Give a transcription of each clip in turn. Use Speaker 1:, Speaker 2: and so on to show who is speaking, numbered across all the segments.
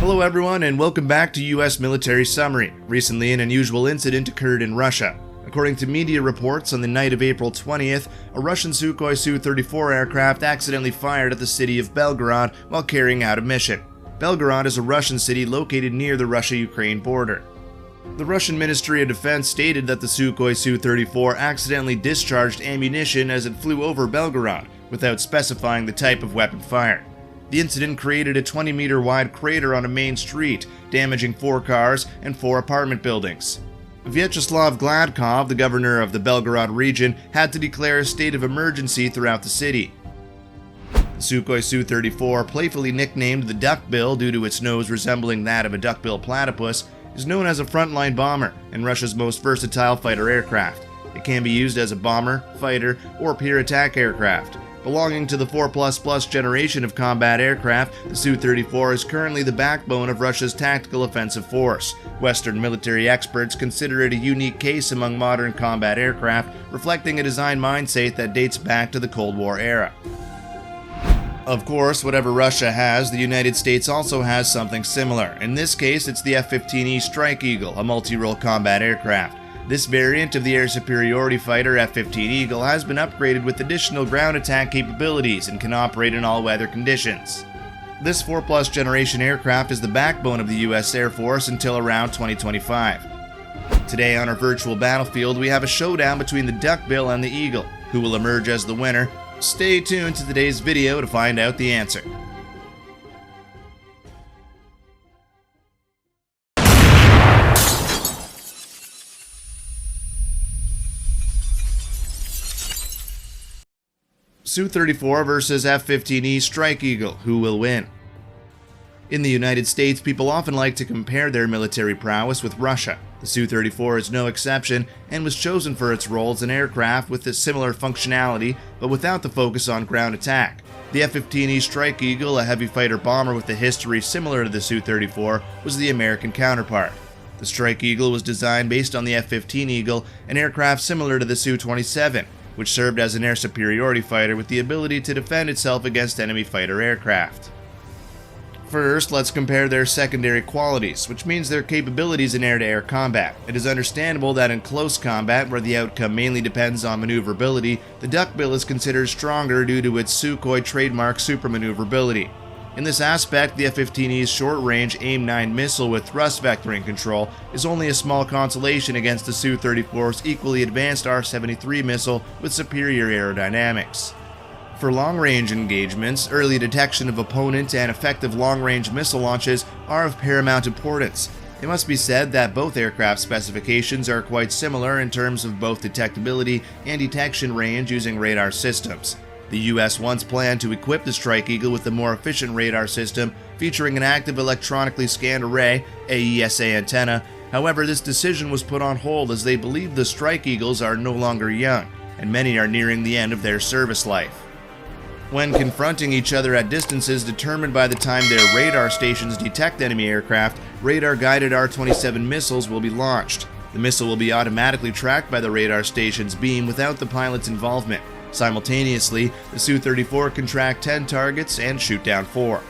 Speaker 1: Hello everyone and welcome back to US Military Summary. Recently an unusual incident occurred in Russia. According to media reports, on the night of April 20th, a Russian Sukhoi Su-24 aircraft accidentally fired at the city of Belgorod while carrying out a mission. Belgorod is a Russian city located near the Russia-Ukraine border. The Russian Ministry of Defense stated that the Sukhoi Su-34 accidentally discharged ammunition as it flew over Belgorod, without specifying the type of weapon fired. The incident created a 20-meter wide crater on a main street, damaging 4 cars and 4 apartment buildings. Vyacheslav Gladkov, the governor of the Belgorod region, had to declare a state of emergency throughout the city. The Sukhoi Su-34, playfully nicknamed the Duckbill due to its nose resembling that of a duckbill platypus, is known as a frontline bomber and Russia's most versatile fighter aircraft. It can be used as a bomber, fighter, or peer attack aircraft. Belonging to the 4++ generation of combat aircraft, the Su-34 is currently the backbone of Russia's tactical offensive force. Western military experts consider it a unique case among modern combat aircraft, reflecting a design mindset that dates back to the Cold War era. Of course, whatever Russia has, the United States also has something similar. In this case, it's the F-15e Strike Eagle, a multi-role combat aircraft. This variant of the air superiority fighter F-15 Eagle has been upgraded with additional ground attack capabilities and can operate in all weather conditions. This 4+ generation aircraft is the backbone of the US Air Force until around 2025. Today on our virtual battlefield, we have a showdown between the Duckbill and the Eagle. Who will emerge as the winner? Stay tuned to today's video to find out the answer. Su-34 versus F-15e Strike Eagle, who will win? In the United States, people often like to compare their military prowess with Russia. The Su-34 is no exception and was chosen for its role as an aircraft with a similar functionality but without the focus on ground attack. The F-15e Strike Eagle, a heavy fighter bomber with a history similar to the Su-34, was the American counterpart. The Strike Eagle was designed based on the F-15 Eagle, an aircraft similar to the Su-27, which served as an air superiority fighter with the ability to defend itself against enemy fighter aircraft. First, let's compare their secondary qualities, which means their capabilities in air-to-air combat. It is understandable that in close combat, where the outcome mainly depends on maneuverability, the Duckbill is considered stronger due to its Sukhoi trademark supermaneuverability. In this aspect, the F-15E's short-range AIM-9 missile with thrust vectoring control is only a small consolation against the Su-34's equally advanced R-73 missile with superior aerodynamics. For long-range engagements, early detection of opponent and effective long-range missile launches are of paramount importance. It must be said that both aircraft specifications are quite similar in terms of both detectability and detection range using radar systems. The US once planned to equip the Strike Eagle with a more efficient radar system featuring an active electronically scanned array AESA antenna. However, this decision was put on hold as they believe the Strike Eagles are no longer young, and many are nearing the end of their service life. When confronting each other at distances determined by the time their radar stations detect enemy aircraft, radar-guided R-27 missiles will be launched. The missile will be automatically tracked by the radar station's beam without the pilot's involvement. Simultaneously, the Su-34 can track 10 targets and shoot down 4.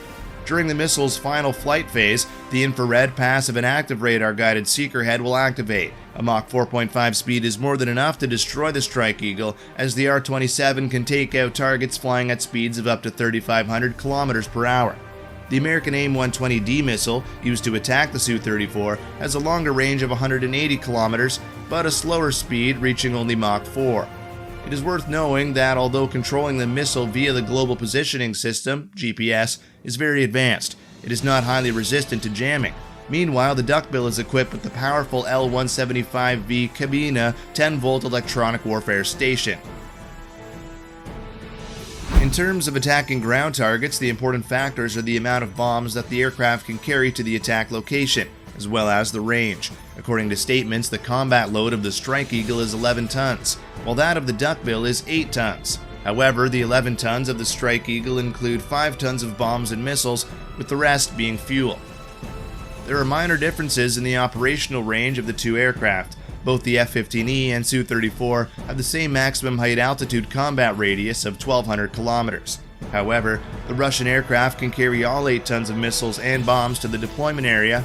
Speaker 1: During the missile's final flight phase, the infrared passive and active radar-guided seeker head will activate. A Mach 4.5 speed is more than enough to destroy the Strike Eagle, as the R-27 can take out targets flying at speeds of up to 3,500 km per hour. The American AIM-120D missile, used to attack the Su-34, has a longer range of 180 km, but a slower speed reaching only Mach 4. It is worth knowing that although controlling the missile via the Global Positioning System, GPS, is very advanced, it is not highly resistant to jamming. Meanwhile, the Duckbill is equipped with the powerful L-175V Cabina 10-volt electronic warfare station. In terms of attacking ground targets, the important factors are the amount of bombs that the aircraft can carry to the attack location, as well as the range. According to statements, the combat load of the Strike Eagle is 11 tons, while that of the Duckbill is 8 tons. However, the 11 tons of the Strike Eagle include 5 tons of bombs and missiles, with the rest being fuel. There are minor differences in the operational range of the two aircraft. Both the F-15E and Su-24 have the same maximum height altitude combat radius of 1,200 kilometers. However, the Russian aircraft can carry all 8 tons of missiles and bombs to the deployment area,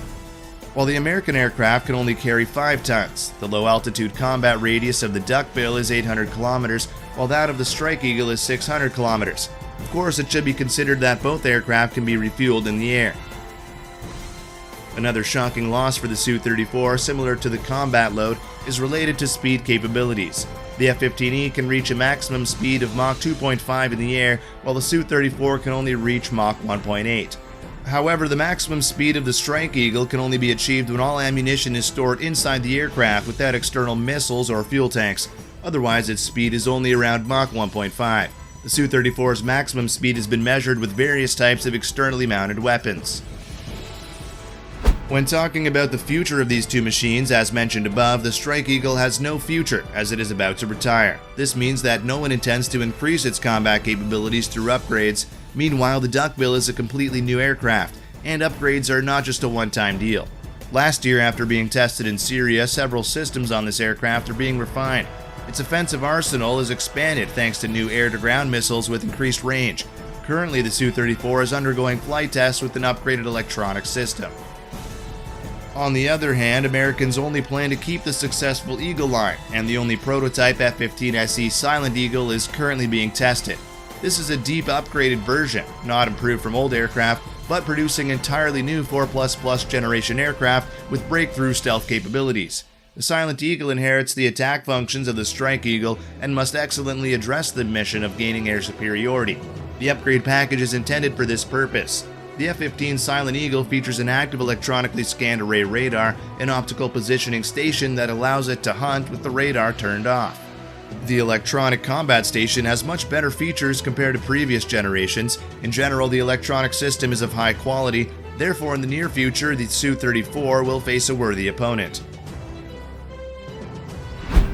Speaker 1: while the American aircraft can only carry 5 tons. The low-altitude combat radius of the duckbill is 800 kilometers, while that of the Strike Eagle is 600 kilometers. Of course, it should be considered that both aircraft can be refueled in the air. Another shocking loss for the Su-24, similar to the combat load, is related to speed capabilities. The F-15e can reach a maximum speed of Mach 2.5 in the air, while the Su-34 can only reach Mach 1.8. However, the maximum speed of the Strike Eagle can only be achieved when all ammunition is stored inside the aircraft without external missiles or fuel tanks. Otherwise, its speed is only around Mach 1.5. The Su-34's maximum speed has been measured with various types of externally mounted weapons. When talking about the future of these two machines, as mentioned above, the Strike Eagle has no future, as it is about to retire. This means that no one intends to increase its combat capabilities through upgrades. Meanwhile, the duckbill is a completely new aircraft, and upgrades are not just a one-time deal. Last year, after being tested in Syria, several systems on this aircraft are being refined. Its offensive arsenal is expanded thanks to new air-to-ground missiles with increased range. Currently, the Su-34 is undergoing flight tests with an upgraded electronic system. On the other hand, Americans only plan to keep the successful Eagle line, and the only prototype F-15e Silent Eagle is currently being tested. This is a deep upgraded version, not improved from old aircraft, but producing entirely new 4++ generation aircraft with breakthrough stealth capabilities. The Silent Eagle inherits the attack functions of the Strike Eagle and must excellently address the mission of gaining air superiority. The upgrade package is intended for this purpose. The F-15 Silent Eagle features an active electronically scanned array radar, an optical positioning station that allows it to hunt with the radar turned off. The electronic combat station has much better features compared to previous generations. In general, the electronic system is of high quality, therefore in the near future, the Su-34 will face a worthy opponent.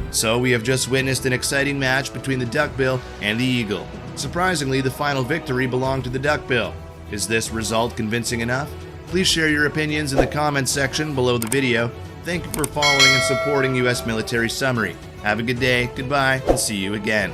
Speaker 1: So we have just witnessed an exciting match between the duckbill and the Eagle. Surprisingly, the final victory belonged to the duckbill. Is this result convincing enough? Please share your opinions in the comments section below the video. Thank you for following and supporting U.S. Military Summary. Have a good day, goodbye, and see you again.